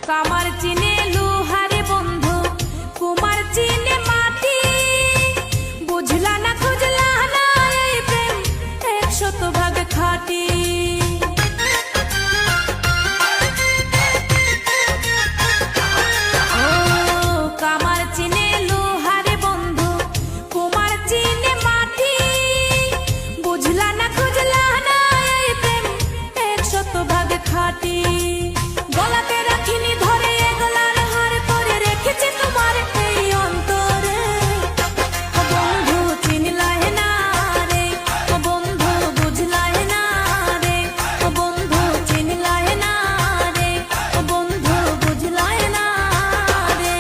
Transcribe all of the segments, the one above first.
কামার চিনে লোহারে বন্ধু, কুমার চিনে মাটি। বুঝলা না খুঁজলা না এই প্রেম 100% খাঁটি। কামার চিনে লোহারে বন্ধু, কুমার চিনে মাটি। বুঝলা না খুঁজলা না এই প্রেম 100% খাঁটি। গলাতে রাখিনি ধরে এগলার হার করে রেখেছি তোমার এই অন্তরে। ও বন্ধু চিনলা না রে, ও বন্ধু বুঝলা না রে, ও বন্ধু চিনলা না রে, ও বন্ধু বুঝলা না রে।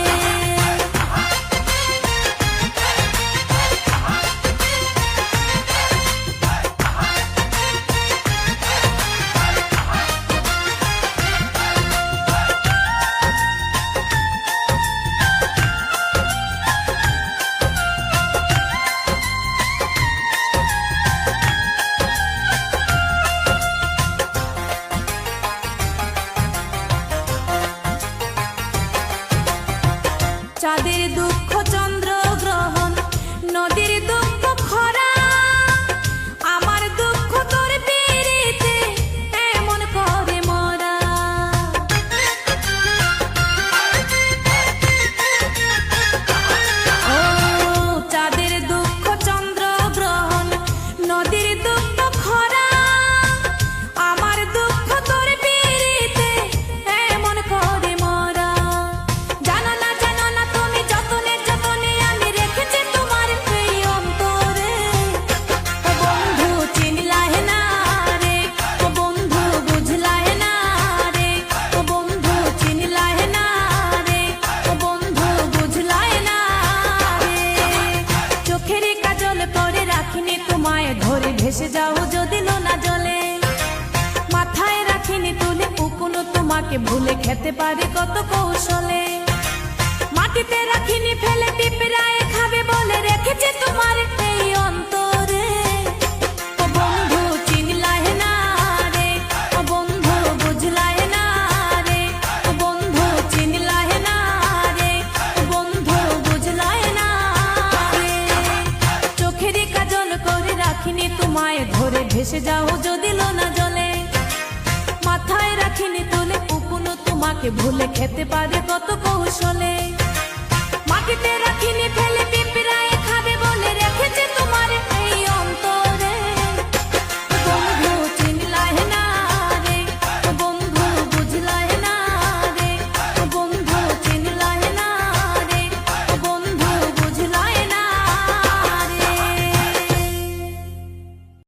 চাঁদের দুঃখ চন্দ্র গ্রহণ, নদীর দুঃখ খরা। আমার দুঃখ তোর পিরিতে এমন করে মরা। ও চাঁদের দুঃখ চন্দ্র গ্রহণ, নদীর দুঃখ খরা। আমার দুঃখ তোর পিরিতে এমন করে মরা। জানো না তুমি যতনে যতনে আমি রেখেছি তোমার এই অন্তরে। ও বন্ধু চিনলা না রে, ও বন্ধু বুঝলা না রে, ও বন্ধু চিনলা না রে, ও বন্ধু বুঝলা না রে। চোখের কাজল করে রাখিনি তোমায় ধরে ভেসে যাও যদি লোনা জলে। মাথায় রাখিনি তুলে উকুনো তোমাকে ভুলে খেতে পারে কত কৌশলে। মাটিতে রাখিনি ফেলে পিঁপড়ায় খাবে বলে রেখেছি তোমার এই অন্তরে। ও বন্ধু চিনলা না রে, ও বন্ধু বুঝলা না রে, ও বন্ধু চিনলা না রে, ও বন্ধু বুঝলা না রে। চোখের কাজল করে রাখিনি তোমায় ধরে ভেসে যাও যদি লোনা জলে। মাথায় রাখিনি তুলে উকুনো তোমাকে ভুলে খেতে পারে কত কৌশলে। মাটিতে রাখিনি ফেলে পিঁপড়ায়